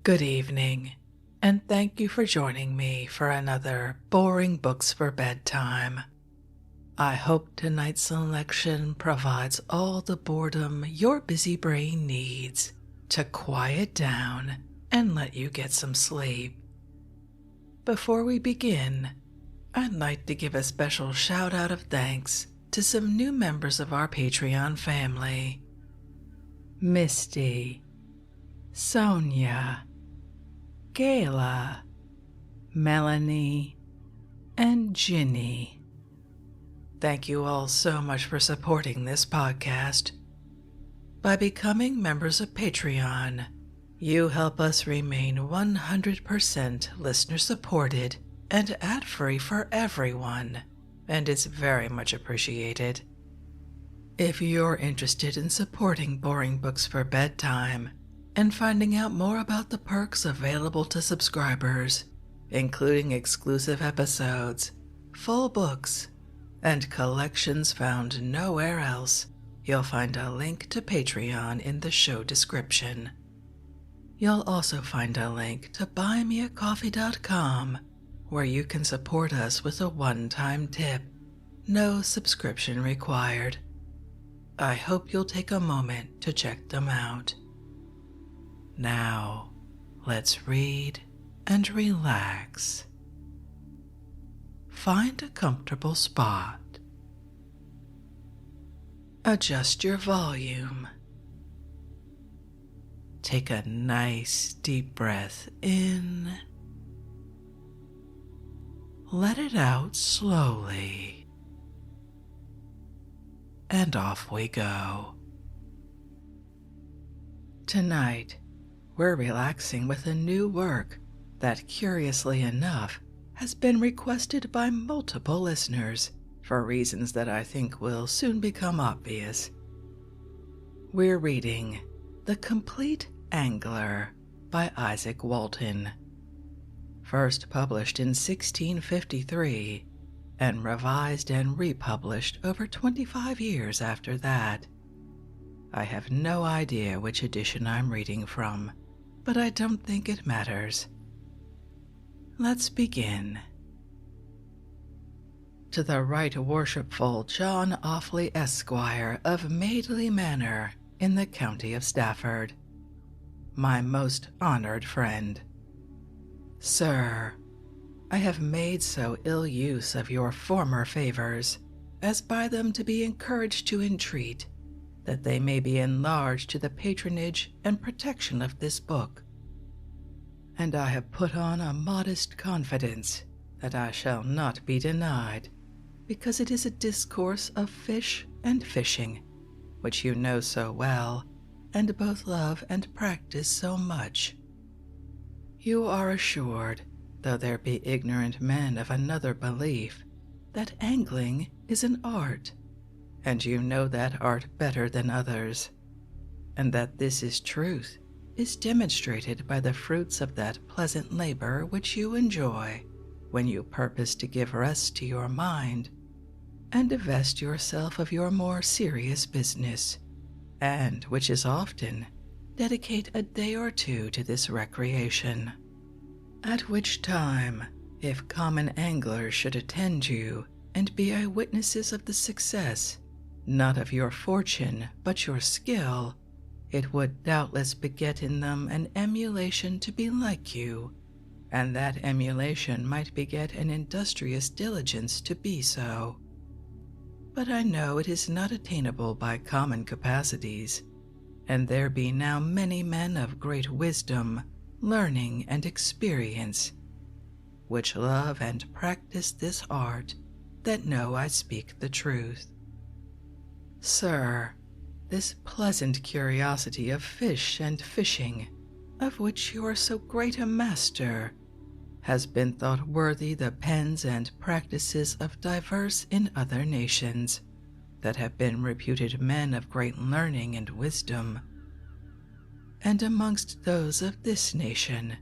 Good evening, and thank you for joining me for another Boring Books for Bedtime. I hope tonight's selection provides all the boredom your busy brain needs to quiet down and let you get some sleep. Before we begin, I'd like to give a special shout out of thanks to some new members of our Patreon family: Misty, Sonia, Gayla, Melanie, and Ginny. Thank you all so much for supporting this podcast. By becoming members of Patreon, you help us remain 100% listener-supported and ad-free for everyone, and it's very much appreciated. If you're interested in supporting Boring Books for Bedtime and finding out more about the perks available to subscribers, including exclusive episodes, full books, and collections found nowhere else, you'll find a link to Patreon in the show description. You'll also find a link to buymeacoffee.com, where you can support us with a one-time tip. No subscription required. I hope you'll take a moment to check them out. Now, let's read and relax. Find a comfortable spot. Adjust your volume. Take a nice deep breath in. Let it out slowly. And off we go. Tonight, we're relaxing with a new work that, curiously enough, has been requested by multiple listeners for reasons that I think will soon become obvious. We're reading The Compleat Angler by Isaak Walton, first published in 1653 and revised and republished over 25 years after that. I have no idea which edition I'm reading from, but I don't think it matters. Let's begin. To the Right Worshipful John Offley, Esquire, of Madeley Manor, in the county of Stafford, my most honored friend. Sir, I have made so ill use of your former favors, as by them to be encouraged to entreat that they may be enlarged to the patronage and protection of this book, and I have put on a modest confidence that I shall not be denied, because it is a discourse of fish and fishing, which you know so well, and both love and practice so much. You are assured, though there be ignorant men of another belief, that angling is an art, and you know that art better than others, and that this is truth is demonstrated by the fruits of that pleasant labor which you enjoy when you purpose to give rest to your mind and divest yourself of your more serious business, and which is often dedicate a day or two to this recreation, at which time, if common anglers should attend you and be eyewitnesses of the success, not of your fortune but your skill, it would doubtless beget in them an emulation to be like you, and that emulation might beget an industrious diligence to be so. But I know it is not attainable by common capacities, and there be now many men of great wisdom, learning, and experience, which love and practice this art, that know I speak the truth. Sir, this pleasant curiosity of fish and fishing, of which you are so great a master, has been thought worthy the pens and practices of divers in other nations that have been reputed men of great learning and wisdom. And amongst those of this nation,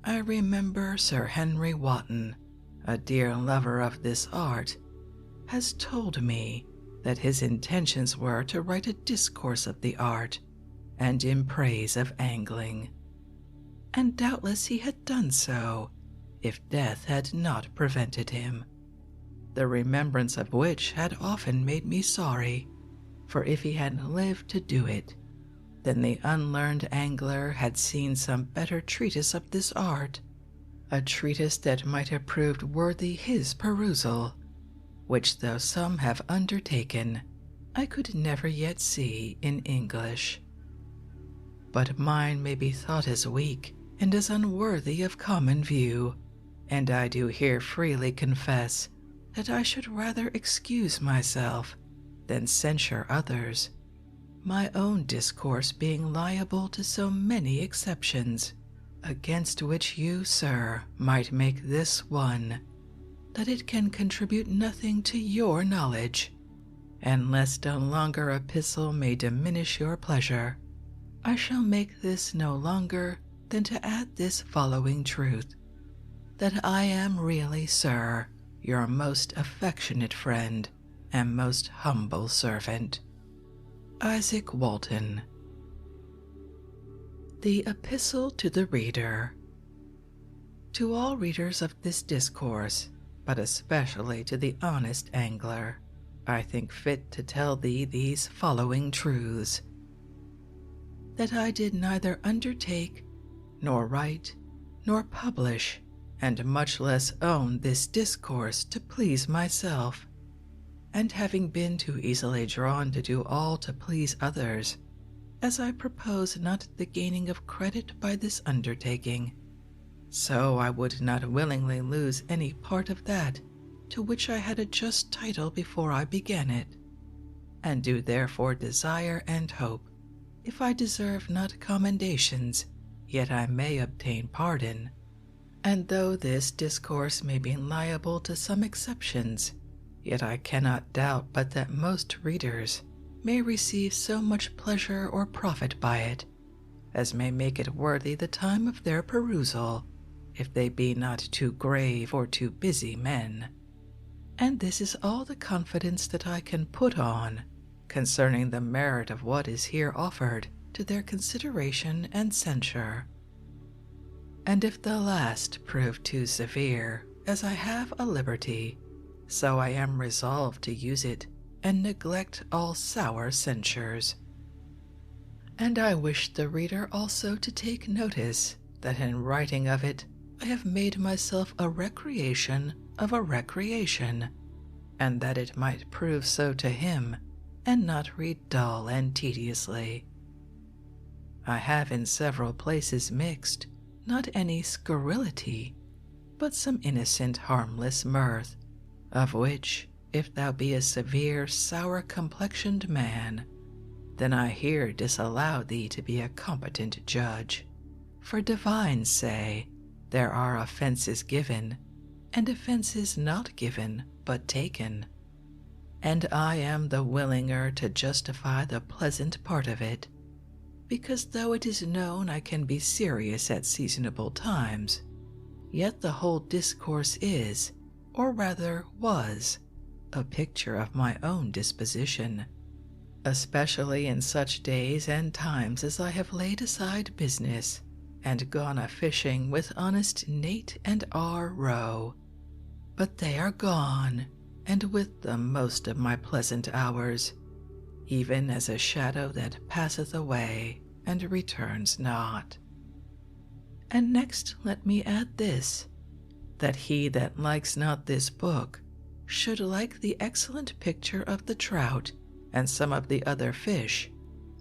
I remember Sir Henry Walton, a dear lover of this art, has told me that his intentions were to write a discourse of the art and in praise of angling, and doubtless he had done so if death had not prevented him, the remembrance of which had often made me sorry, for if he had lived to do it, then the unlearned angler had seen some better treatise of this art, a treatise that might have proved worthy his perusal, which though some have undertaken, I could never yet see in English. But mine may be thought as weak and as unworthy of common view, and I do here freely confess that I should rather excuse myself than censure others, my own discourse being liable to so many exceptions, against which you, sir, might make this one, that it can contribute nothing to your knowledge, and lest a longer epistle may diminish your pleasure, I shall make this no longer than to add this following truth, that I am really, sir, your most affectionate friend and most humble servant, Isaak Walton. The Epistle to the Reader. To all readers of this discourse, but especially to the honest angler, I think fit to tell thee these following truths: that I did neither undertake, nor write, nor publish, and much less own this discourse to please myself, and having been too easily drawn to do all to please others, as I propose not the gaining of credit by this undertaking, so I would not willingly lose any part of that to which I had a just title before I began it, and do therefore desire and hope, if I deserve not commendations, yet I may obtain pardon. And though this discourse may be liable to some exceptions, yet I cannot doubt but that most readers may receive so much pleasure or profit by it as may make it worthy the time of their perusal, if they be not too grave or too busy men. And this is all the confidence that I can put on concerning the merit of what is here offered to their consideration and censure. And if the last prove too severe, as I have a liberty, so I am resolved to use it and neglect all sour censures. And I wish the reader also to take notice that in writing of it I have made myself a recreation of a recreation, and that it might prove so to him, and not read dull and tediously. I have in several places mixed, not any scurrility, but some innocent harmless mirth, of which, if thou be a severe sour-complexioned man, then I here disallow thee to be a competent judge. For divines say, there are offenses given, and offenses not given, but taken. And I am the willinger to justify the pleasant part of it, because though it is known I can be serious at seasonable times, yet the whole discourse is, or rather was, a picture of my own disposition, especially in such days and times as I have laid aside business and gone a-fishing with honest Nate and R. Rowe. But they are gone, and with them most of my pleasant hours, even as a shadow that passeth away and returns not. And next let me add this, that he that likes not this book should like the excellent picture of the trout and some of the other fish,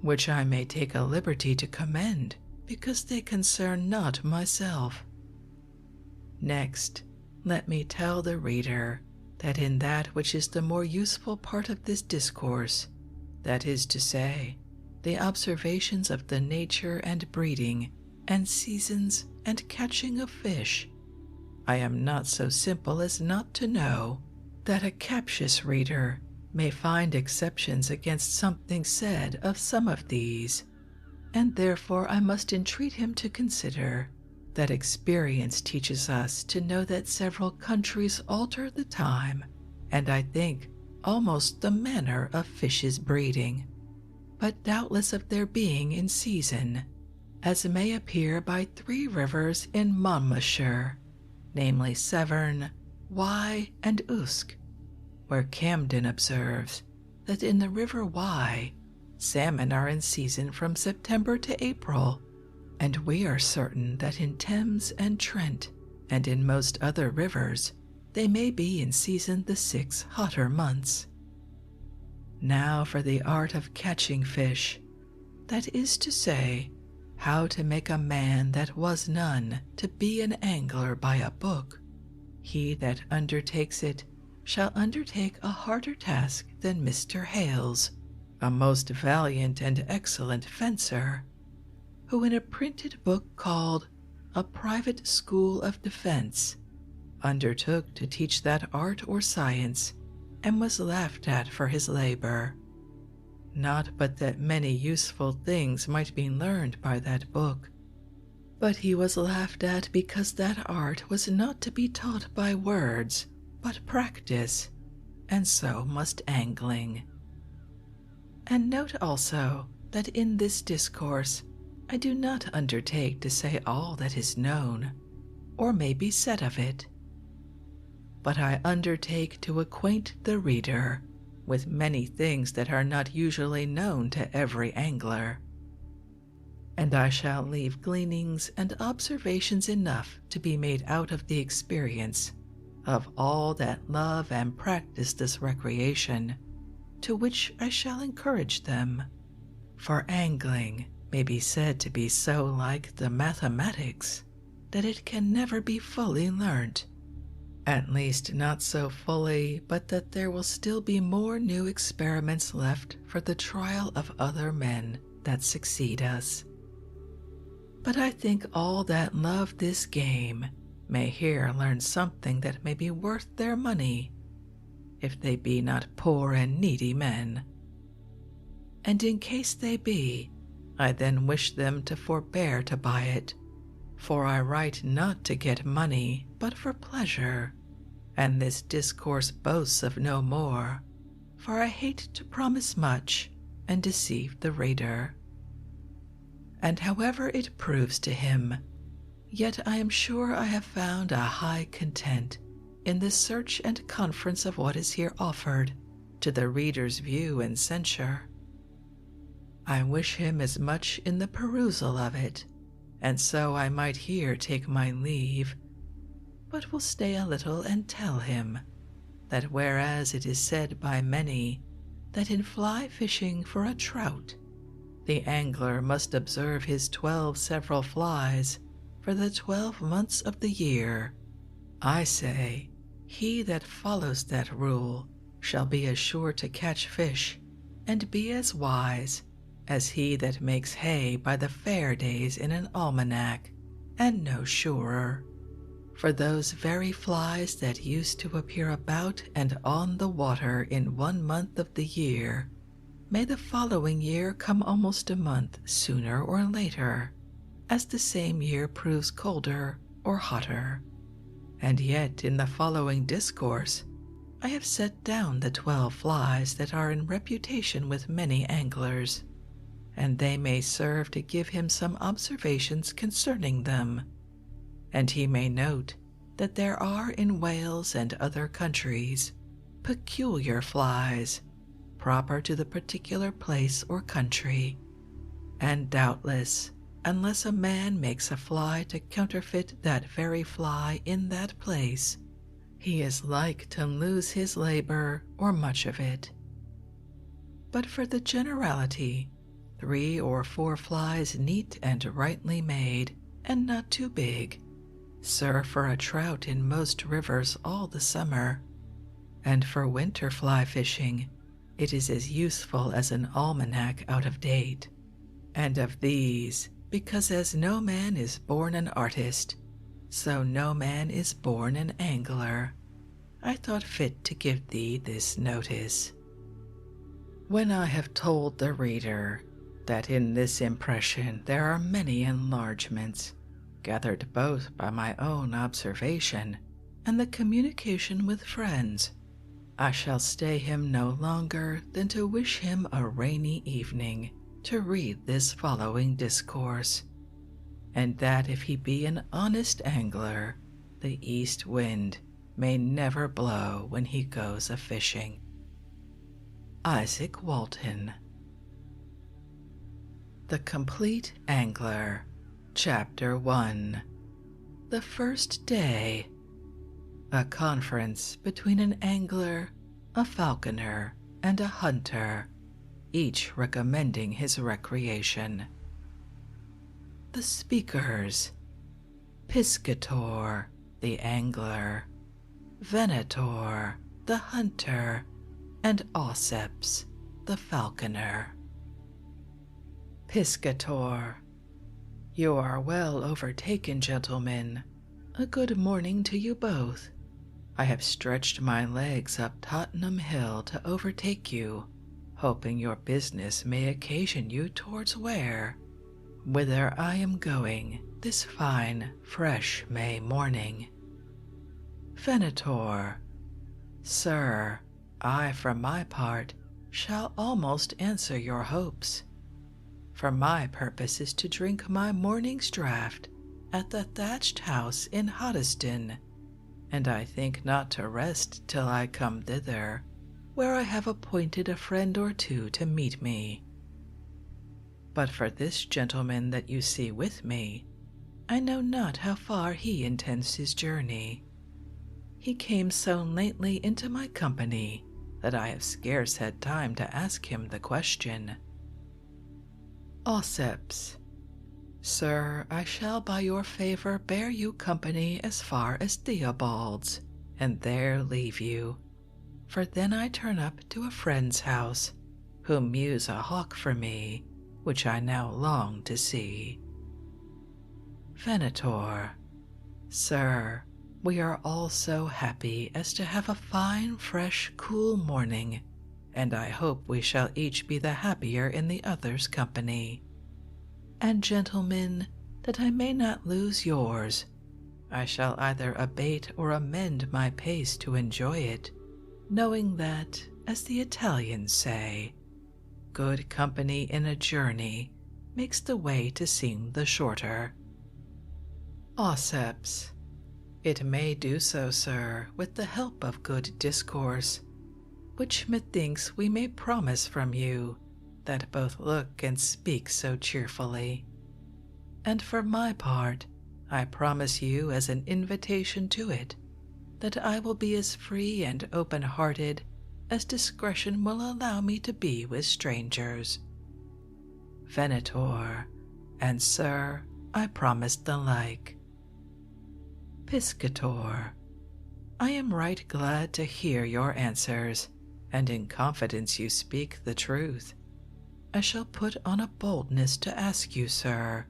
which I may take a liberty to commend, because they concern not myself. Next, let me tell the reader that in that which is the more useful part of this discourse, that is to say, the observations of the nature and breeding and seasons and catching of fish, I am not so simple as not to know that a captious reader may find exceptions against something said of some of these, and therefore I must entreat him to consider that experience teaches us to know that several countries alter the time, and I think almost the manner of fishes' breeding, but doubtless of their being in season, as may appear by 3 rivers in Monmouthshire, namely Severn, Wye, and Usk, where Camden observes that in the river Wye, salmon are in season from September to April, and we are certain that in Thames and Trent, and in most other rivers, they may be in season the 6 hotter months. Now for the art of catching fish, that is to say, how to make a man that was none to be an angler by a book. He that undertakes it shall undertake a harder task than Mr. Hales, a most valiant and excellent fencer, who in a printed book called A Private School of Defense undertook to teach that art or science, and was laughed at for his labor. Not but that many useful things might be learned by that book, but he was laughed at because that art was not to be taught by words, but practice, and so must angling. And note also that in this discourse I do not undertake to say all that is known, or may be said of it, but I undertake to acquaint the reader with many things that are not usually known to every angler, and I shall leave gleanings and observations enough to be made out of the experience of all that love and practice this recreation, to which I shall encourage them, for angling may be said to be so like the mathematics that it can never be fully learnt, at least not so fully but that there will still be more new experiments left for the trial of other men that succeed us. But I think all that love this game may here learn something that may be worth their money, if they be not poor and needy men. And in case they be, I then wish them to forbear to buy it, for I write not to get money, but for pleasure, and this discourse boasts of no more, for I hate to promise much and deceive the reader. And however it proves to him, yet I am sure I have found a high content in the search and conference of what is here offered to the reader's view and censure. I wish him as much in the perusal of it, and so I might here take my leave, but will stay a little and tell him that whereas it is said by many that in fly fishing for a trout the angler must observe his 12 several flies for the 12 months of the year, I say he that follows that rule shall be as sure to catch fish and be as wise as he that makes hay by the fair days in an almanac, and no surer. For those very flies that used to appear about and on the water in 1 month of the year may the following year come almost a month sooner or later, as the same year proves colder or hotter. And yet in the following discourse I have set down the 12 flies that are in reputation with many anglers, and they may serve to give him some observations concerning them, and he may note that there are in Wales and other countries peculiar flies proper to the particular place or country, and doubtless, unless a man makes a fly to counterfeit that very fly in that place, he is like to lose his labor or much of it. But for the generality, 3 or 4 flies neat and rightly made, and not too big, serve for a trout in most rivers all the summer, and for winter fly fishing it is as useful as an almanac out of date. And of these, because as no man is born an artist, so no man is born an angler, I thought fit to give thee this notice. When I have told the reader that in this impression there are many enlargements, gathered both by my own observation and the communication with friends, I shall stay him no longer than to wish him a rainy evening to read this following discourse, and that if he be an honest angler, the east wind may never blow when he goes a-fishing. Isaak Walton. The Compleat Angler, Chapter 1. The First Day. A conference between an angler, a falconer, and a hunter, each recommending his recreation. The speakers: Piscator, the angler; Venator, the hunter; and Auceps, the falconer. Piscator. You are well overtaken, gentlemen. A good morning to you both. I have stretched my legs up Tottenham Hill to overtake you, hoping your business may occasion you towards whither I am going this fine, fresh May morning. Venator. Sir, I, for my part, shall almost answer your hopes. For my purpose is to drink my morning's draught at the thatched house in Hoddesdon, and I think not to rest till I come thither, where I have appointed a friend or two to meet me. But for this gentleman that you see with me, I know not how far he intends his journey. He came so lately into my company that I have scarce had time to ask him the question. Auceps. Sir, I shall by your favor bear you company as far as Theobald's, and there leave you, for then I turn up to a friend's house, who mews a hawk for me, which I now long to see. Venator. Sir, we are all so happy as to have a fine, fresh, cool morning, and I hope we shall each be the happier in the other's company. And gentlemen, that I may not lose yours, I shall either abate or amend my pace to enjoy it, knowing that, as the Italians say, good company in a journey makes the way to seem the shorter. Auceps. It may do so, sir, with the help of good discourse, which methinks we may promise from you, that both look and speak so cheerfully. And for my part, I promise you as an invitation to it, that I will be as free and open-hearted as discretion will allow me to be with strangers. Venator. And sir, I promise the like. Piscator. I am right glad to hear your answers, and in confidence you speak the truth. I shall put on a boldness to ask you, sir,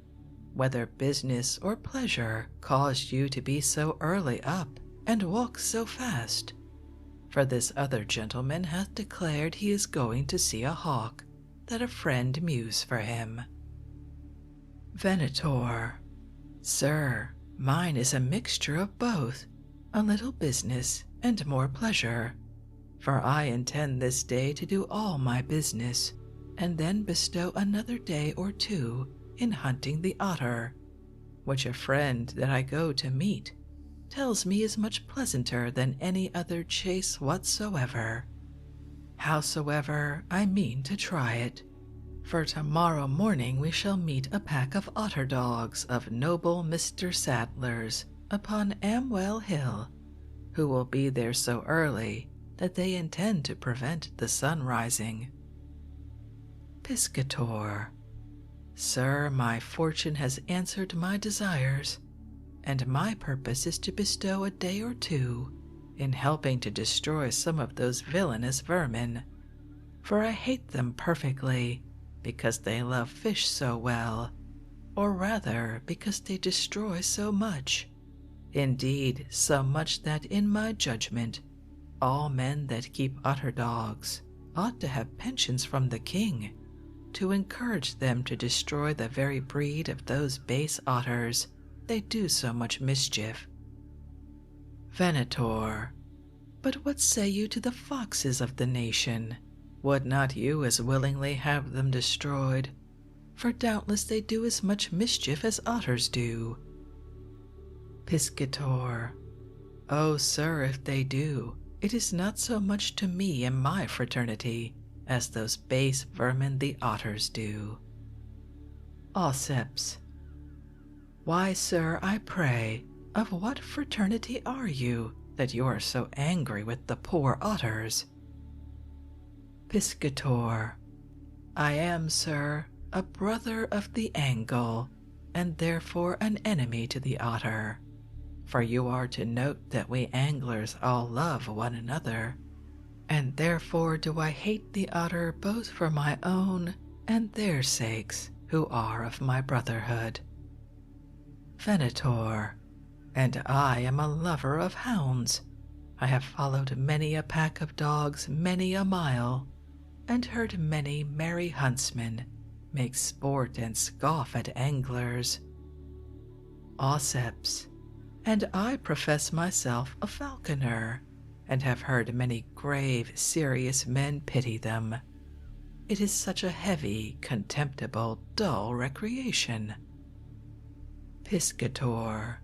whether business or pleasure caused you to be so early up and walk so fast, for this other gentleman hath declared he is going to see a hawk, that a friend mews for him. Venator. Sir, mine is a mixture of both, a little business and more pleasure, for I intend this day to do all my business, and then bestow another day or two in hunting the otter, which a friend that I go to meet tells me is much pleasanter than any other chase whatsoever. Howsoever, I mean to try it, for tomorrow morning we shall meet a pack of otter dogs of noble Mr. Sadler's upon Amwell Hill, who will be there so early that they intend to prevent the sun rising. Piscator. Sir, my fortune has answered my desires, and my purpose is to bestow a day or two in helping to destroy some of those villainous vermin, for I hate them perfectly, because they love fish so well, or rather because they destroy so much, indeed so much that in my judgment all men that keep otter dogs ought to have pensions from the king, to encourage them to destroy the very breed of those base otters, they do so much mischief. Venator. But what say you to the foxes of the nation? Would not you as willingly have them destroyed? for doubtless they do as much mischief as otters do. Piscator. Oh, sir, if they do, it is not so much to me and my fraternity as those base vermin the otters do. Auceps. Why, sir, I pray, of what fraternity are you, that you are so angry with the poor otters? Piscator. I am, sir, a brother of the angle, and therefore an enemy to the otter. For you are to note that we anglers all love one another, and therefore do I hate the otter both for my own and their sakes, who are of my brotherhood. Venator. And I am a lover of hounds. I have followed many a pack of dogs many a mile, and heard many merry huntsmen make sport and scoff at anglers. Auceps. And I profess myself a falconer, and have heard many grave, serious men pity them. It is such a heavy, contemptible, dull recreation. Piscator.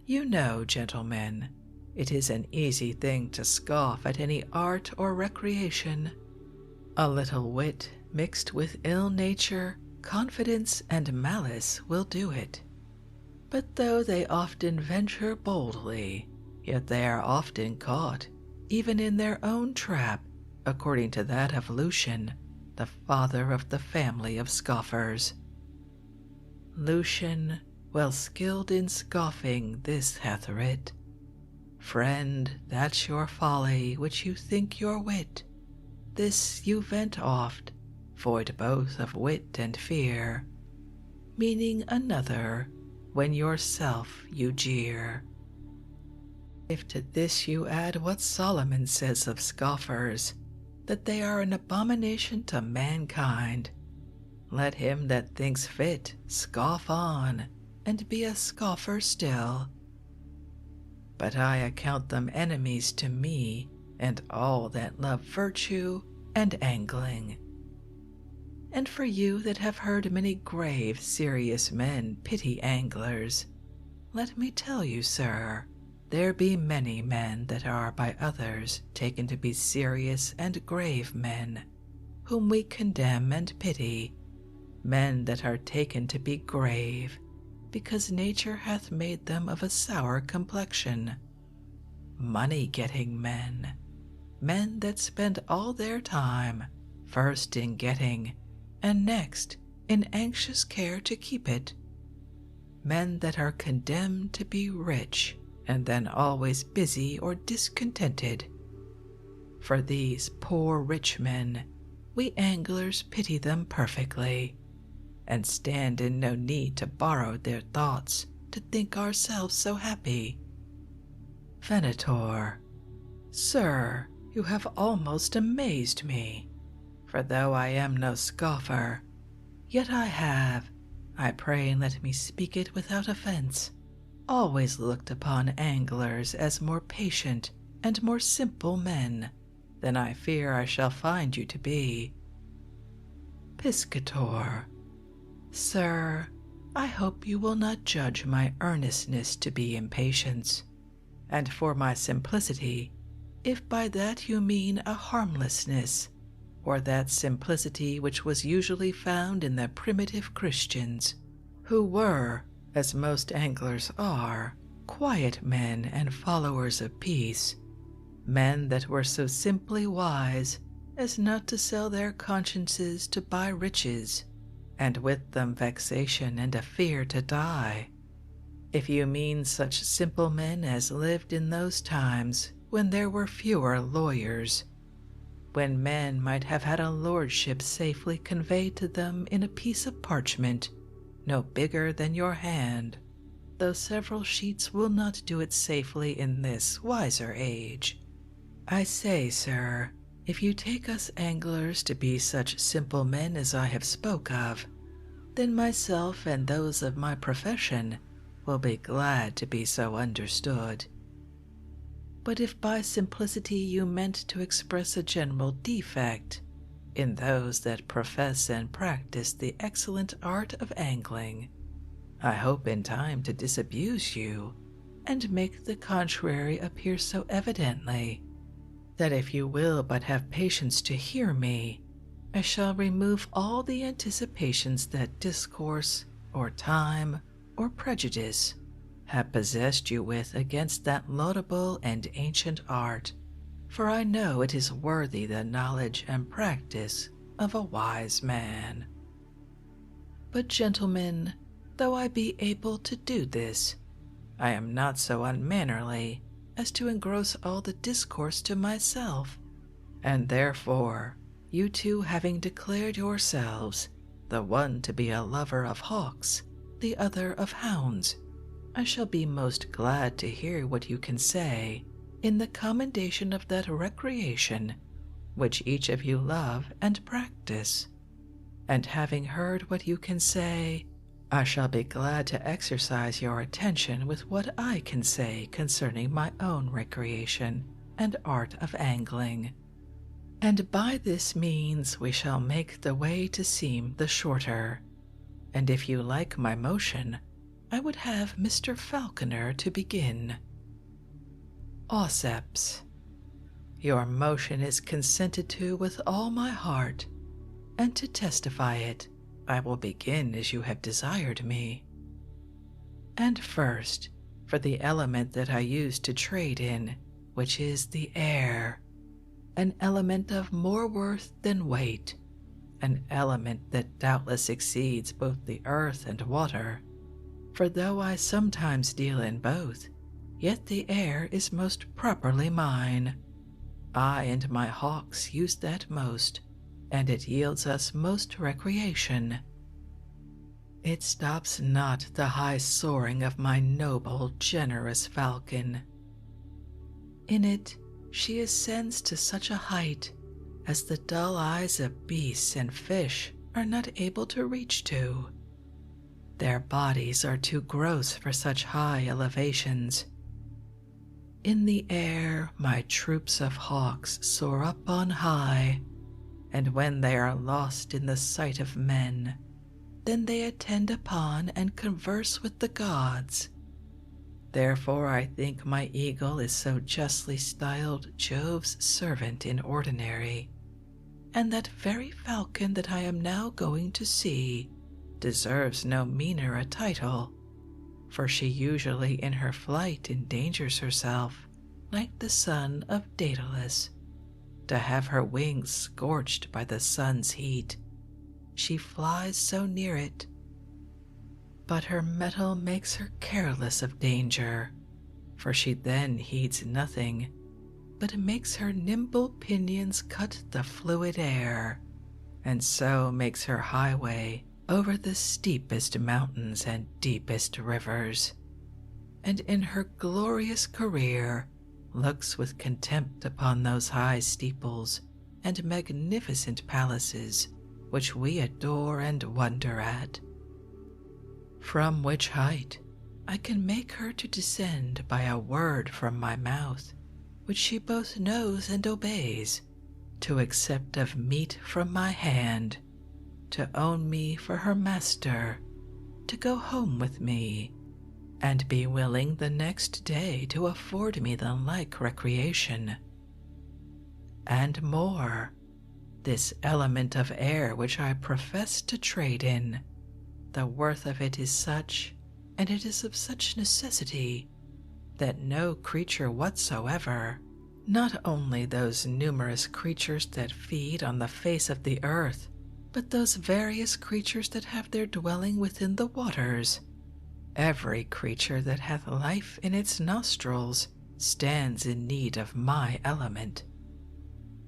You know, gentlemen, it is an easy thing to scoff at any art or recreation. A little wit mixed with ill nature, confidence, and malice will do it. But though they often venture boldly, yet they are often caught, even in their own trap, according to that of Lucian, the father of the family of scoffers. Lucian, well skilled in scoffing, this hath writ, Friend, that's your folly which you think your wit. This you vent oft, void both of wit and fear, meaning another, when yourself you jeer. If to this you add what Solomon says of scoffers, that they are an abomination to mankind, let him that thinks fit scoff on, and be a scoffer still. But I account them enemies to me, and all that love virtue and angling. And for you that have heard many grave, serious men pity anglers, let me tell you, sir, there be many men that are by others taken to be serious and grave men, whom we condemn and pity, men that are taken to be grave, because nature hath made them of a sour complexion. Money-getting men, men that spend all their time, first in getting, and next in anxious care to keep it. Men that are condemned to be rich, and then always busy or discontented. For these poor rich men, we anglers pity them perfectly, and stand in no need to borrow their thoughts to think ourselves so happy. Venator. Sir, you have almost amazed me, for though I am no scoffer, yet I have, I pray and let me speak it without offense, always looked upon anglers as more patient and more simple men than I fear I shall find you to be. Piscator. Sir, I hope you will not judge my earnestness to be impatience, and for my simplicity, if by that you mean a harmlessness, or that simplicity which was usually found in the primitive Christians, who were, as most anglers are, quiet men and followers of peace, men that were so simply wise as not to sell their consciences to buy riches, and with them vexation and a fear to die. If you mean such simple men as lived in those times when there were fewer lawyers, when men might have had a lordship safely conveyed to them in a piece of parchment no bigger than your hand, though several sheets will not do it safely in this wiser age. I say, sir, if you take us anglers to be such simple men as I have spoke of, then myself and those of my profession will be glad to be so understood. But if by simplicity you meant to express a general defect, in those that profess and practice the excellent art of angling. I hope in time to disabuse you and make the contrary appear so evidently that if you will but have patience to hear me, I shall remove all the anticipations that discourse, or time, or prejudice have possessed you with against that laudable and ancient art, for I know it is worthy the knowledge and practice of a wise man. But, gentlemen, though I be able to do this, I am not so unmannerly as to engross all the discourse to myself, and therefore, you two having declared yourselves, the one to be a lover of hawks, the other of hounds, I shall be most glad to hear what you can say in the commendation of that recreation which each of you love and practice. And having heard what you can say, I shall be glad to exercise your attention with what I can say concerning my own recreation and art of angling. And by this means we shall make the way to seem the shorter. And if you like my motion, I would have Mr. Falconer to begin. Auceps, your motion is consented to with all my heart, and to testify it, I will begin as you have desired me. And first, for the element that I use to trade in, which is the air, an element of more worth than weight, an element that doubtless exceeds both the earth and water, for though I sometimes deal in both, yet the air is most properly mine. I and my hawks use that most, and it yields us most recreation. It stops not the high soaring of my noble, generous falcon. In it she ascends to such a height as the dull eyes of beasts and fish are not able to reach to. Their bodies are too gross for such high elevations. In the air my troops of hawks soar up on high, and when they are lost in the sight of men, then they attend upon and converse with the gods. Therefore I think my eagle is so justly styled Jove's servant in ordinary, and that very falcon that I am now going to see deserves no meaner a title, for she usually in her flight endangers herself, like the son of Daedalus, to have her wings scorched by the sun's heat. She flies so near it. But her mettle makes her careless of danger, for she then heeds nothing, but makes her nimble pinions cut the fluid air, and so makes her highway over the steepest mountains and deepest rivers, and in her glorious career looks with contempt upon those high steeples and magnificent palaces which we adore and wonder at, from which height I can make her to descend by a word from my mouth, which she both knows and obeys, to accept of meat from my hand, to own me for her master, to go home with me, and be willing the next day to afford me the like recreation. And more, this element of air which I profess to trade in, the worth of it is such, and it is of such necessity, that no creature whatsoever, not only those numerous creatures that feed on the face of the earth, but those various creatures that have their dwelling within the waters, every creature that hath life in its nostrils stands in need of my element.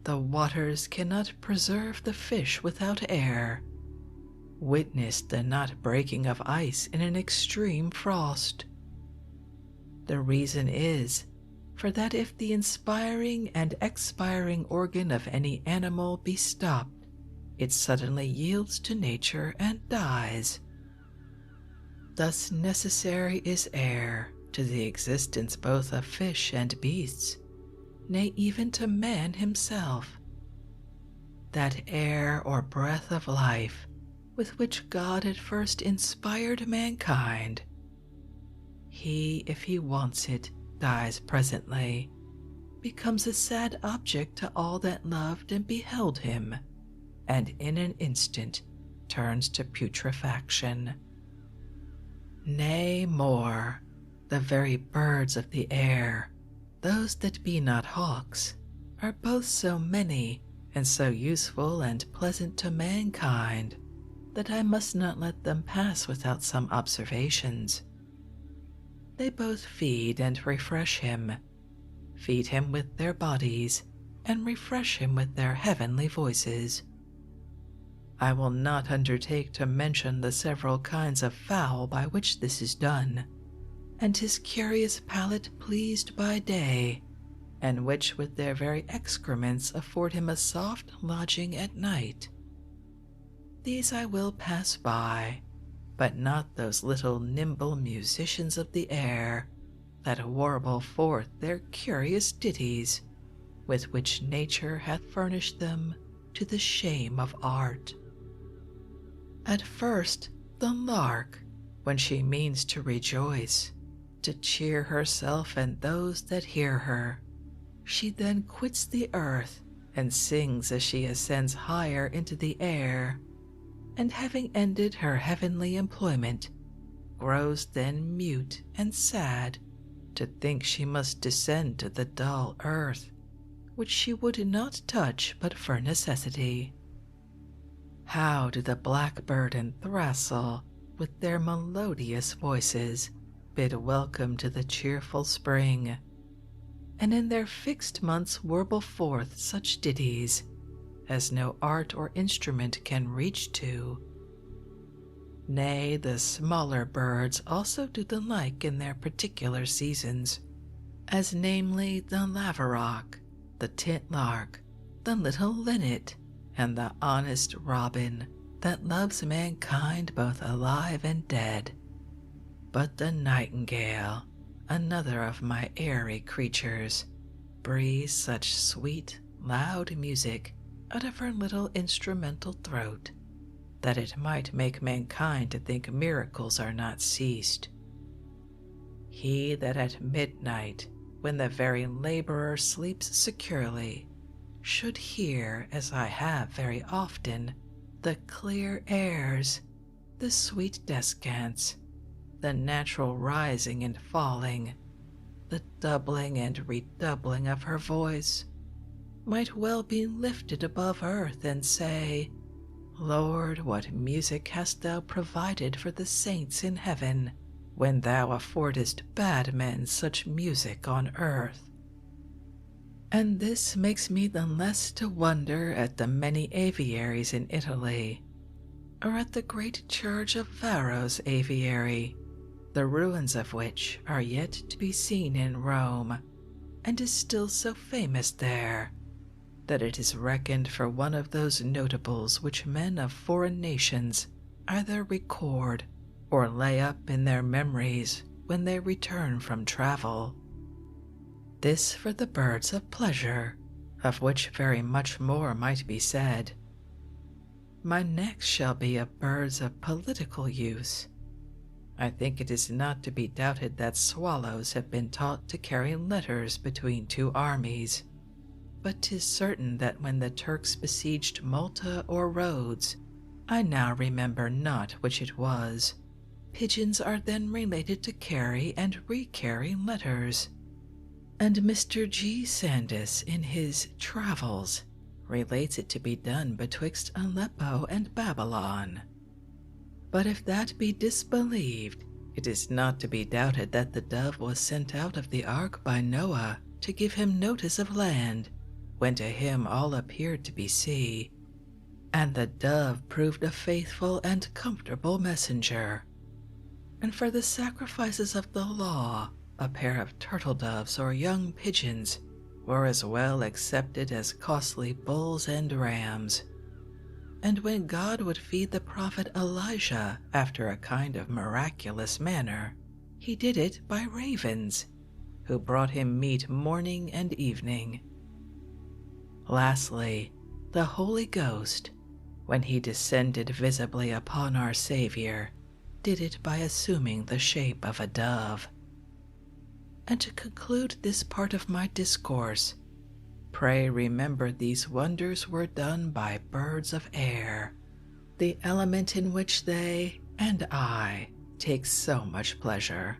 The waters cannot preserve the fish without air. Witness the not breaking of ice in an extreme frost. The reason is, for that if the inspiring and expiring organ of any animal be stopped, it suddenly yields to nature and dies. Thus necessary is air to the existence both of fish and beasts, nay, even to man himself. that air or breath of life with which God at first inspired mankind. He, if he wants it, dies presently, becomes a sad object to all that loved and beheld him, and in an instant turns to putrefaction. Nay, more, the very birds of the air, those that be not hawks, are both so many and so useful and pleasant to mankind that I must not let them pass without some observations. They both feed and refresh him, feed him with their bodies, and refresh him with their heavenly voices. I will not undertake to mention the several kinds of fowl by which this is done, and his curious palate pleased by day, and which with their very excrements afford him a soft lodging at night. These I will pass by, but not those little nimble musicians of the air that warble forth their curious ditties, with which nature hath furnished them to the shame of art. At first, the lark, when she means to rejoice, to cheer herself and those that hear her, she then quits the earth and sings as she ascends higher into the air, and having ended her heavenly employment, grows then mute and sad to think she must descend to the dull earth, which she would not touch but for necessity. How do the blackbird and throstle, with their melodious voices, bid welcome to the cheerful spring, and in their fixed months warble forth such ditties as no art or instrument can reach to. Nay, the smaller birds also do the like in their particular seasons, as namely the laverock, the titlark, the little linnet, and the honest robin that loves mankind both alive and dead. But the nightingale, another of my airy creatures, breathes such sweet, loud music out of her little instrumental throat that it might make mankind to think miracles are not ceased. He that at midnight, when the very laborer sleeps securely, should hear, as I have very often, the clear airs, the sweet descants, the natural rising and falling, the doubling and redoubling of her voice, might well be lifted above earth and say, Lord, what music hast thou provided for the saints in heaven, when thou affordest bad men such music on earth. And this makes me the less to wonder at the many aviaries in Italy, or at the great church of Varro's aviary, the ruins of which are yet to be seen in Rome, and is still so famous there, that it is reckoned for one of those notables which men of foreign nations either record or lay up in their memories when they return from travel. This for the birds of pleasure, of which very much more might be said. My next shall be of birds of political use. I think it is not to be doubted that swallows have been taught to carry letters between two armies, but 'tis certain that when the Turks besieged Malta or Rhodes, I now remember not which it was, pigeons are then related to carry and recarry letters, and Mr. G. Sandys in his Travels relates it to be done betwixt Aleppo and Babylon. But if that be disbelieved, it is not to be doubted that the dove was sent out of the ark by Noah to give him notice of land, when to him all appeared to be sea, and the dove proved a faithful and comfortable messenger. And for the sacrifices of the law, a pair of turtle doves or young pigeons were as well accepted as costly bulls and rams. And when God would feed the prophet Elijah after a kind of miraculous manner, he did it by ravens, who brought him meat morning and evening. Lastly, the Holy Ghost, when he descended visibly upon our Savior, did it by assuming the shape of a dove. And to conclude this part of my discourse, pray remember these wonders were done by birds of air, the element in which they and I take so much pleasure.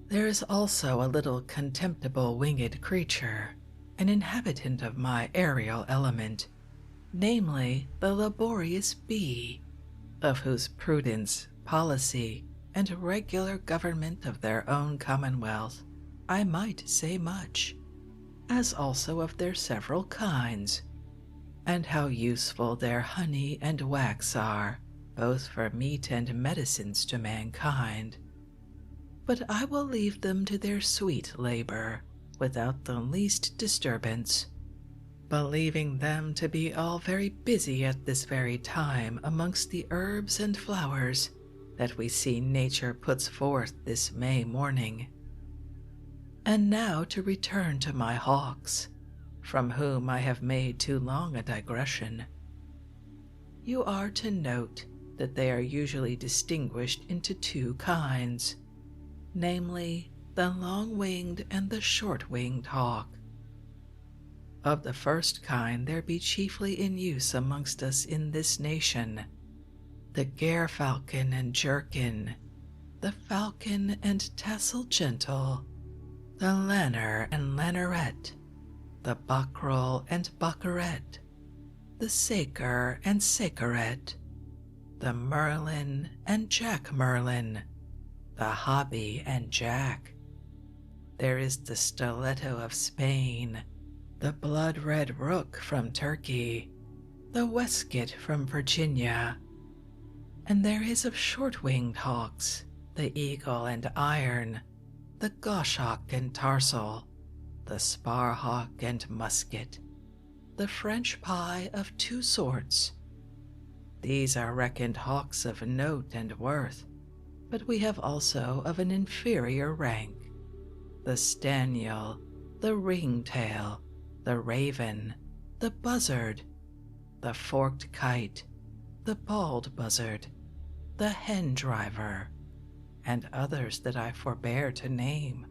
There is also a little contemptible winged creature, an inhabitant of my aerial element, namely the laborious bee, of whose prudence, policy, and regular government of their own commonwealth I might say much, as also of their several kinds, and how useful their honey and wax are, both for meat and medicines to mankind. But I will leave them to their sweet labor without the least disturbance, believing them to be all very busy at this very time amongst the herbs and flowers that we see nature puts forth this May morning. And now to return to my hawks, from whom I have made too long a digression. You are to note that they are usually distinguished into two kinds, namely the long-winged and the short-winged hawk. Of the first kind there be chiefly in use amongst us in this nation the gerfalcon and jerkin, the falcon and tassel gentle, the lanner and lanneret, the bockrel and bockeret, the saker and sakeret, the merlin and jack merlin, the hobby and jack. There is the stiletto of Spain, the blood-red rook from Turkey, the weskit from Virginia, and there is of short-winged hawks, the eagle and iron, the goshawk and tarsal, the sparhawk and musket, the French pie of two sorts. These are reckoned hawks of note and worth, but we have also of an inferior rank, the staniel, the ringtail, the raven, the buzzard, the forked kite, the bald buzzard, the hen driver, and others that I forbear to name.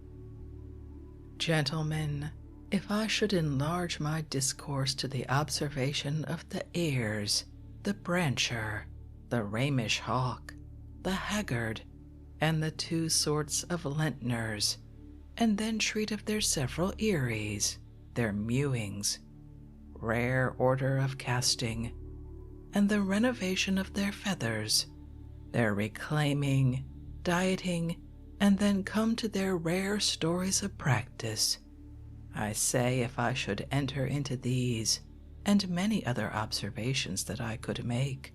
Gentlemen, if I should enlarge my discourse to the observation of the ears, the brancher, the ramish hawk, the haggard, and the two sorts of lentners, and then treat of their several eyries, their mewings, rare order of casting, and the renovation of their feathers, their reclaiming, dieting, and then come to their rare stories of practice, I say if I should enter into these and many other observations that I could make,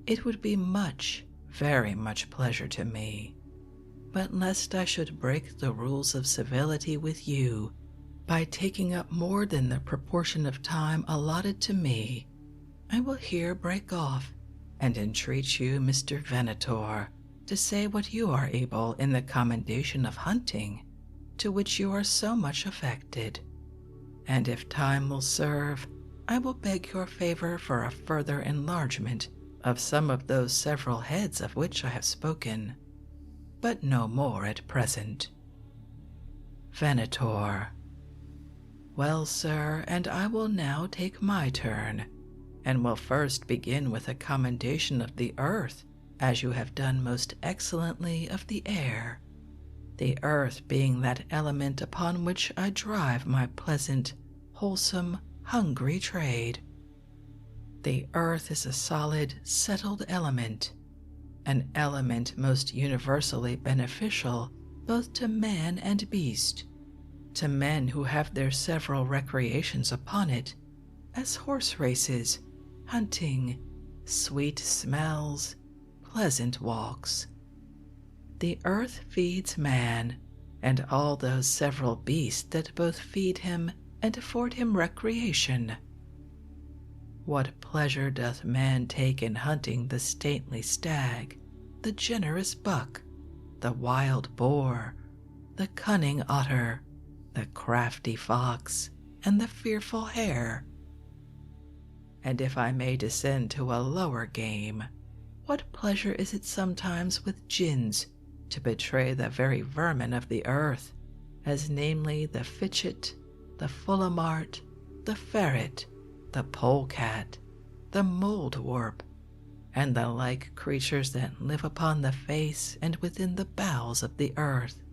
it would be much, very much pleasure to me. But lest I should break the rules of civility with you by taking up more than the proportion of time allotted to me, I will here break off and entreat you, Mr. Venator, to say what you are able in the commendation of hunting, to which you are so much affected, and if time will serve, I will beg your favor for a further enlargement of some of those several heads of which I have spoken, but no more at present. Venator. Well, sir, and I will now take my turn, and will first begin with a commendation of the earth, as you have done most excellently of the air, the earth being that element upon which I drive my pleasant, wholesome, hungry trade. The earth is a solid, settled element, an element most universally beneficial both to man and beast, to men who have their several recreations upon it, as horse races, hunting, sweet smells, pleasant walks. The earth feeds man, and all those several beasts that both feed him and afford him recreation. What pleasure doth man take in hunting the stately stag, the generous buck, the wild boar, the cunning otter, the crafty fox, and the fearful hare. And if I may descend to a lower game, what pleasure is it sometimes with gins to betray the very vermin of the earth, as namely the fitchit, the fullamart, the ferret, the polecat, the mouldwarp, and the like creatures that live upon the face and within the bowels of the earth.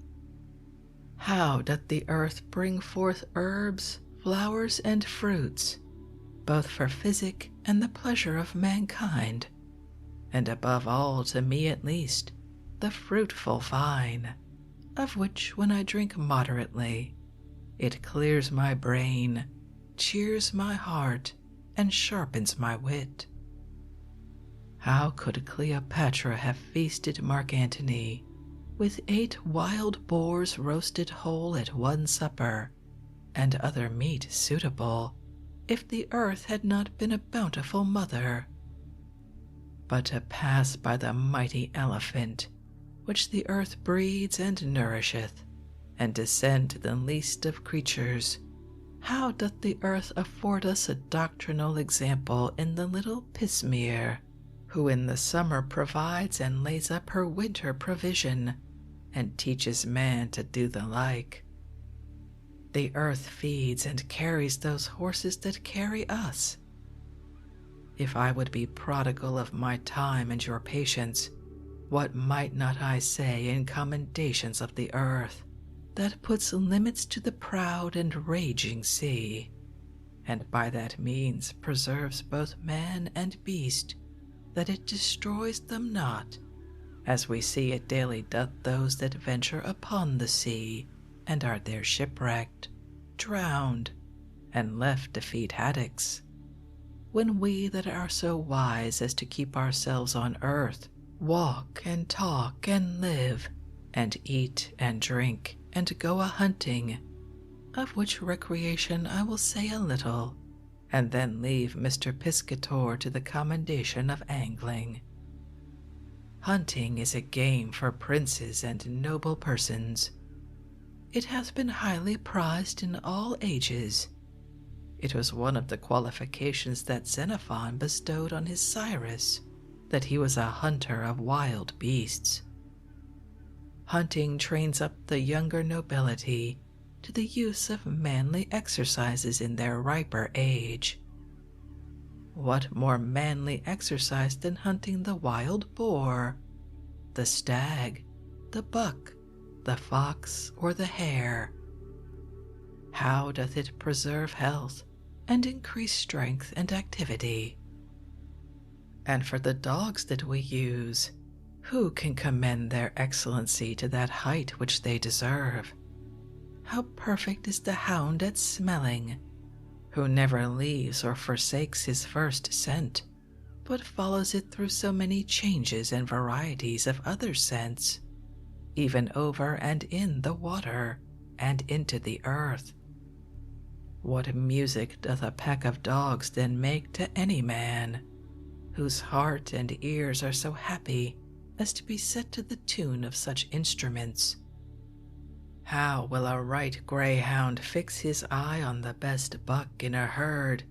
How doth the earth bring forth herbs, flowers, and fruits, both for physic and the pleasure of mankind, and above all, to me at least, the fruitful vine, of which when I drink moderately, it clears my brain, cheers my heart, and sharpens my wit. How could Cleopatra have feasted Mark Antony with 8 wild boars roasted whole at one supper, and other meat suitable, if the earth had not been a bountiful mother? But to pass by the mighty elephant, which the earth breeds and nourisheth, and descend to the least of creatures, how doth the earth afford us a doctrinal example in the little pismire, who in the summer provides and lays up her winter provision, and teaches man to do the like? The earth feeds and carries those horses that carry us. If I would be prodigal of my time and your patience, what might not I say in commendations of the earth, that puts limits to the proud and raging sea, and by that means preserves both man and beast, that it destroys them not, as we see it daily doth those that venture upon the sea, and are there shipwrecked, drowned, and left to feed haddocks, when we that are so wise as to keep ourselves on earth walk and talk and live, and eat and drink, and go a-hunting, of which recreation I will say a little, and then leave Mr. Piscator to the commendation of angling. Hunting is a game for princes and noble persons. It hath been highly prized in all ages. It was one of the qualifications that Xenophon bestowed on his Cyrus, that he was a hunter of wild beasts. Hunting trains up the younger nobility to the use of manly exercises in their riper age. What more manly exercise than hunting the wild boar, the stag, the buck, the fox, or the hare? How doth it preserve health and increase strength and activity? And for the dogs that we use, who can commend their excellency to that height which they deserve? How perfect is the hound at smelling, who never leaves or forsakes his first scent, but follows it through so many changes and varieties of other scents, even over and in the water, and into the earth. What music doth a pack of dogs then make to any man, whose heart and ears are so happy as to be set to the tune of such instruments? How will a right greyhound fix his eye on the best buck in a herd,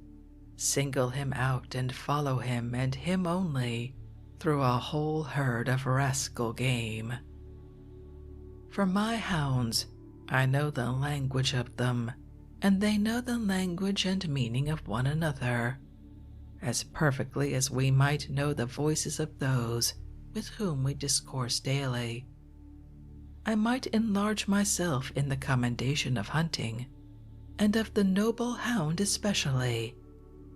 single him out and follow him and him only, through a whole herd of rascal game? For my hounds, I know the language of them, and they know the language and meaning of one another, as perfectly as we might know the voices of those with whom we discourse daily. I might enlarge myself in the commendation of hunting, and of the noble hound especially,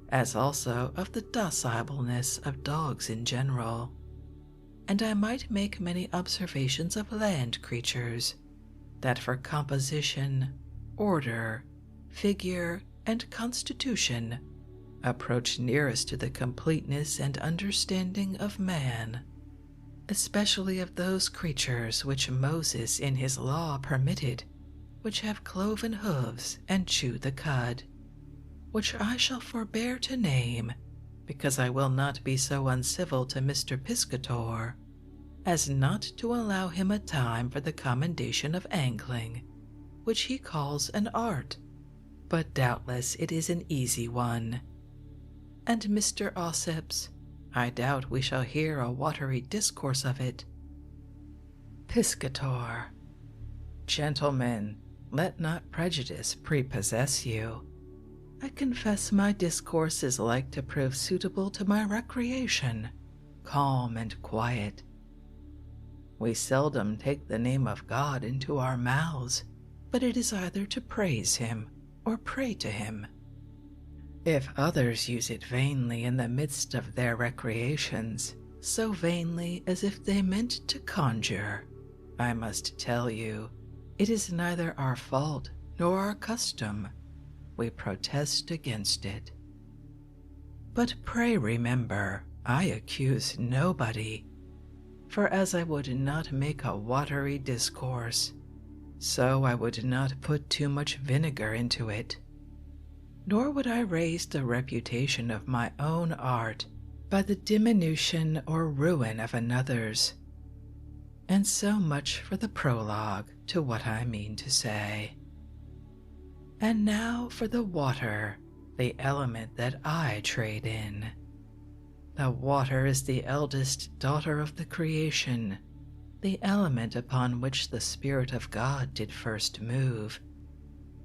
as also of the docibleness of dogs in general, and I might make many observations of land creatures, that for composition, order, figure, and constitution approach nearest to the completeness and understanding of man, especially of those creatures which Moses in his law permitted, which have cloven hooves and chew the cud, which I shall forbear to name, because I will not be so uncivil to Mr. Piscator as not to allow him a time for the commendation of angling, which he calls an art, but doubtless it is an easy one. And Mr. Auceps, I doubt we shall hear a watery discourse of it. Piscator. Gentlemen, let not prejudice prepossess you. I confess my discourse is like to prove suitable to my recreation, calm and quiet. We seldom take the name of God into our mouths, but it is either to praise him or pray to him. If others use it vainly in the midst of their recreations, so vainly as if they meant to conjure, I must tell you, it is neither our fault nor our custom. We protest against it. But pray remember, I accuse nobody, for as I would not make a watery discourse, so I would not put too much vinegar into it, nor would I raise the reputation of my own art by the diminution or ruin of another's. And so much for the prologue to what I mean to say. And now for the water, the element that I trade in. The water is the eldest daughter of the creation, the element upon which the Spirit of God did first move,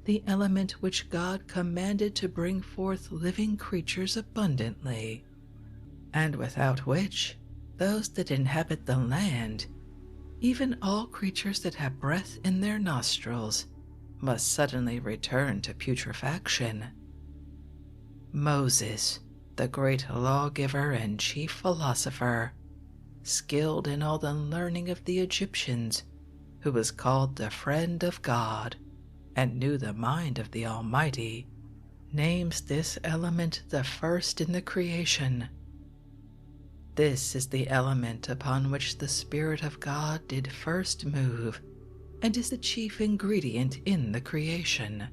the element which God commanded to bring forth living creatures abundantly, and without which those that inhabit the land, even all creatures that have breath in their nostrils, must suddenly return to putrefaction. Moses, the great lawgiver and chief philosopher, skilled in all the learning of the Egyptians, who was called the friend of God, and knew the mind of the Almighty, names this element the first in the creation. This is the element upon which the Spirit of God did first move, and is the chief ingredient in the creation.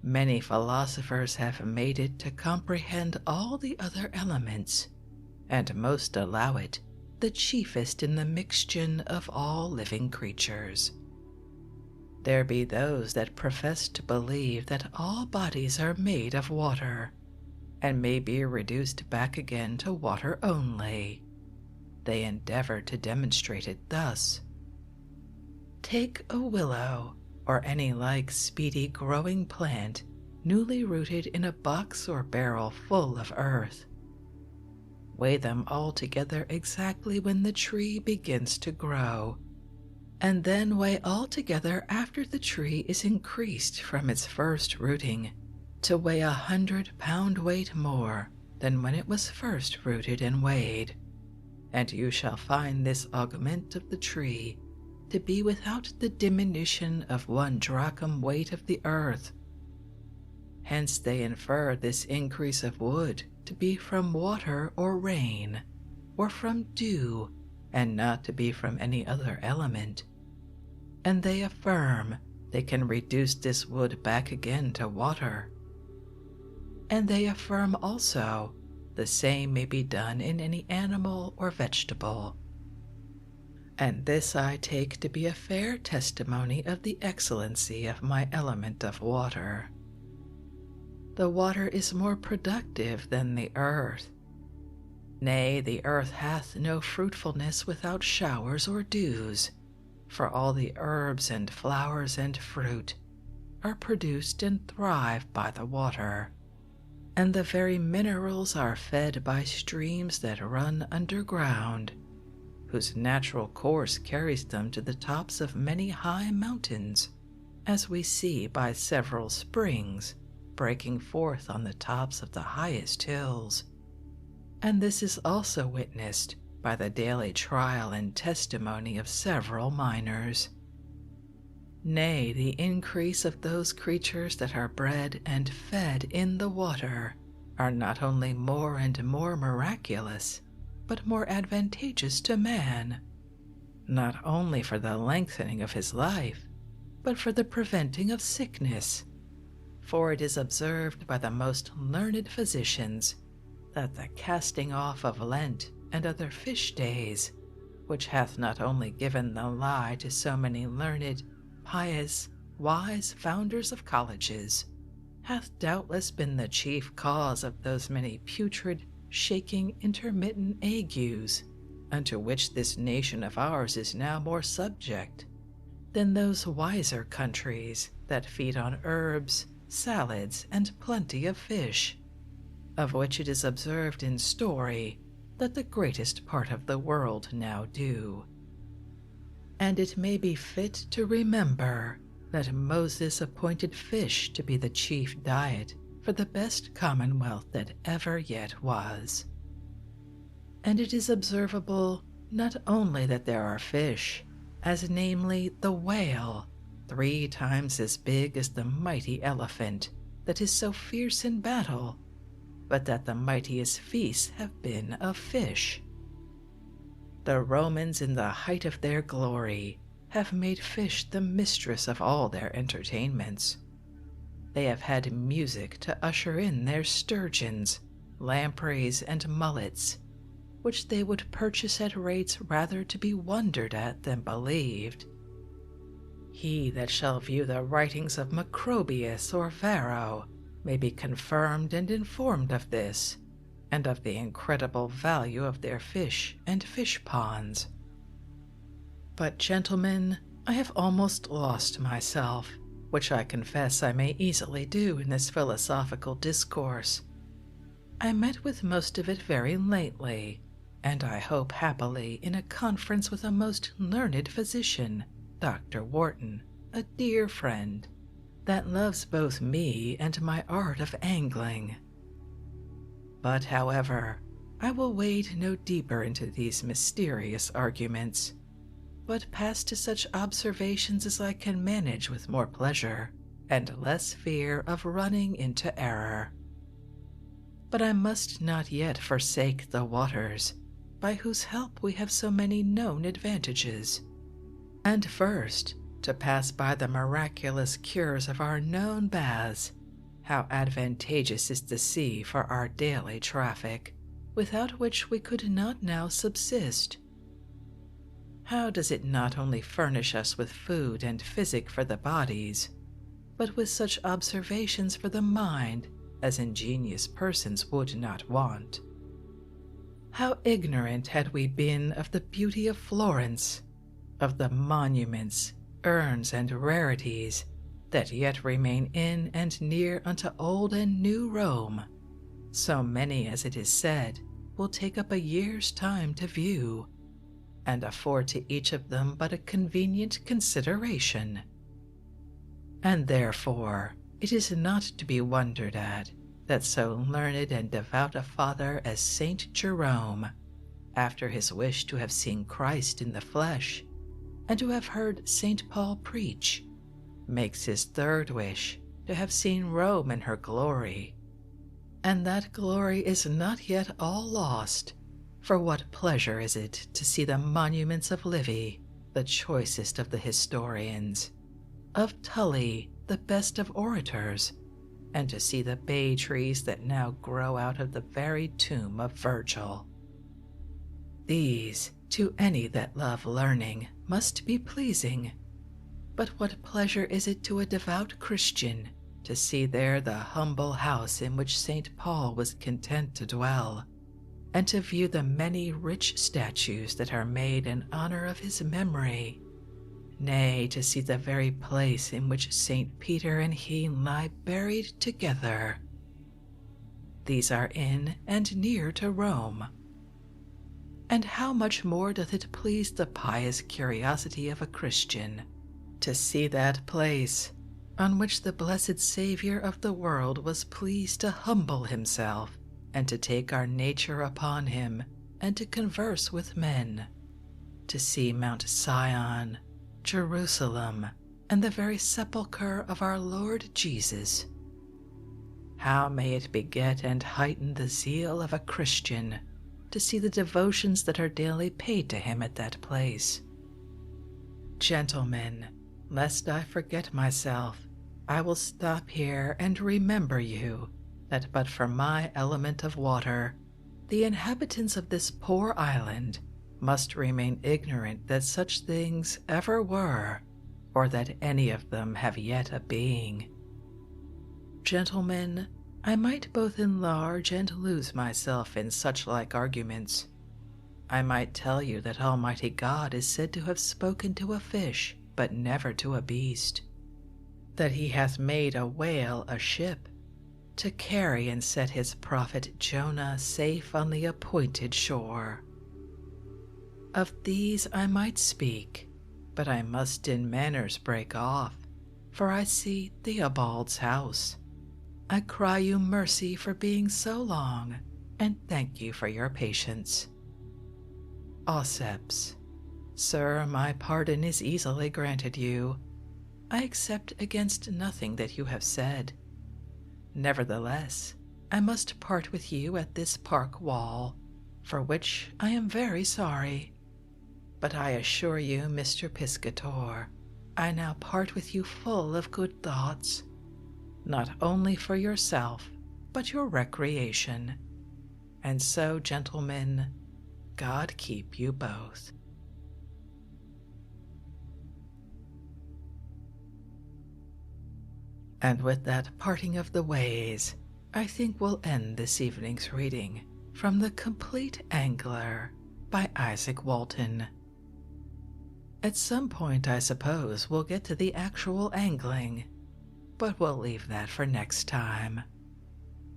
Many philosophers have made it to comprehend all the other elements, and most allow it the chiefest in the mixtion of all living creatures. There be those that profess to believe that all bodies are made of water, and may be reduced back again to water only. They endeavor to demonstrate it thus. Take a willow, or any like speedy growing plant, newly rooted in a box or barrel full of earth. Weigh them all together exactly when the tree begins to grow, and then weigh all together after the tree is increased from its first rooting to weigh 100-pound weight more than when it was first rooted and weighed, and you shall find this augment of the tree to be without the diminution of 1 drachm weight of the earth. Hence they infer this increase of wood to be from water or rain, or from dew, and not to be from any other element. And they affirm they can reduce this wood back again to water. And they affirm also the same may be done in any animal or vegetable. And this I take to be a fair testimony of the excellency of my element of water. The water is more productive than the earth. Nay, the earth hath no fruitfulness without showers or dews, for all the herbs and flowers and fruit are produced and thrive by the water, and the very minerals are fed by streams that run underground, whose natural course carries them to the tops of many high mountains, as we see by several springs breaking forth on the tops of the highest hills. And this is also witnessed by the daily trial and testimony of several miners. Nay, the increase of those creatures that are bred and fed in the water are not only more and more miraculous, but more advantageous to man, not only for the lengthening of his life, but for the preventing of sickness. For it is observed by the most learned physicians that the casting off of Lent and other fish days, which hath not only given the lie to so many learned, pious, wise founders of colleges, hath doubtless been the chief cause of those many putrid, shaking, intermittent agues, unto which this nation of ours is now more subject than those wiser countries that feed on herbs, salads, and plenty of fish, of which it is observed in story that the greatest part of the world now do. And it may be fit to remember that Moses appointed fish to be the chief diet for the best commonwealth that ever yet was. And it is observable not only that there are fish, as namely the whale, 3 times as big as the mighty elephant that is so fierce in battle, but that the mightiest feasts have been of fish. The Romans in the height of their glory have made fish the mistress of all their entertainments. They have had music to usher in their sturgeons, lampreys, and mullets, which they would purchase at rates rather to be wondered at than believed. He that shall view the writings of Macrobius or Varro may be confirmed and informed of this, and of the incredible value of their fish and fish ponds. But, gentlemen, I have almost lost myself, which I confess I may easily do in this philosophical discourse. I met with most of it very lately, and I hope happily in a conference with a most learned physician, Dr. Walton, a dear friend, that loves both me and my art of angling. But, however, I will wade no deeper into these mysterious arguments, but pass to such observations as I can manage with more pleasure and less fear of running into error. But I must not yet forsake the waters, by whose help we have so many known advantages, and first to pass by the miraculous cures of our known baths, how advantageous is the sea for our daily traffic, without which we could not now subsist. How does it not only furnish us with food and physic for the bodies, but with such observations for the mind as ingenious persons would not want? How ignorant had we been of the beauty of Florence, of the monuments, urns, and rarities that yet remain in and near unto old and new Rome, so many as it is said will take up a year's time to view, and afford to each of them but a convenient consideration. And therefore it is not to be wondered at that so learned and devout a father as Saint Jerome, after his wish to have seen Christ in the flesh, and to have heard Saint Paul preach, makes his third wish to have seen Rome in her glory. And that glory is not yet all lost, for what pleasure is it to see the monuments of Livy, the choicest of the historians, of Tully, the best of orators, and to see the bay trees that now grow out of the very tomb of Virgil. These, to any that love learning, must be pleasing, but what pleasure is it to a devout Christian to see there the humble house in which St. Paul was content to dwell, and to view the many rich statues that are made in honor of his memory, nay, to see the very place in which St. Peter and he lie buried together. These are in and near to Rome. And how much more doth it please the pious curiosity of a Christian to see that place on which the blessed Saviour of the world was pleased to humble himself and to take our nature upon him, and to converse with men, to see Mount Sion, Jerusalem, and the very sepulchre of our Lord Jesus. How may it beget and heighten the zeal of a Christian to see the devotions that are daily paid to him at that place. Gentlemen, lest I forget myself, I will stop here and remember you that but for my element of water, the inhabitants of this poor island must remain ignorant that such things ever were, or that any of them have yet a being. Gentlemen, I might both enlarge and lose myself in such like arguments. I might tell you that Almighty God is said to have spoken to a fish, but never to a beast, that he hath made a whale a ship, to carry and set his prophet Jonah safe on the appointed shore. Of these I might speak, but I must in manners break off, for I see Theobald's house. I cry you mercy for being so long, and thank you for your patience. Auceps, sir, my pardon is easily granted you. I accept against nothing that you have said. Nevertheless, I must part with you at this park wall, for which I am very sorry. But I assure you, Mr. Piscator, I now part with you full of good thoughts, not only for yourself, but your recreation. And so, gentlemen, God keep you both. And with that parting of the ways, I think we'll end this evening's reading from The Compleat Angler by Isaak Walton. At some point, I suppose, we'll get to the actual angling, but we'll leave that for next time.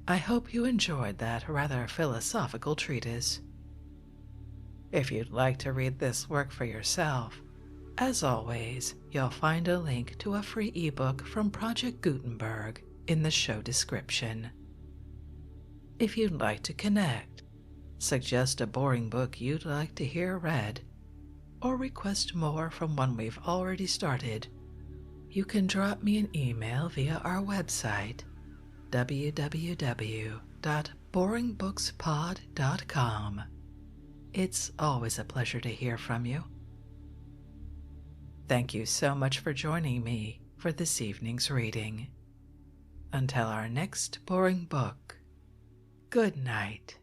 I hope you enjoyed that rather philosophical treatise. If you'd like to read this work for yourself, as always, you'll find a link to a free ebook from Project Gutenberg in the show description. If you'd like to connect, suggest a boring book you'd like to hear read, or request more from one we've already started, you can drop me an email via our website, www.boringbookspod.com. It's always a pleasure to hear from you. Thank you so much for joining me for this evening's reading. Until our next boring book, good night.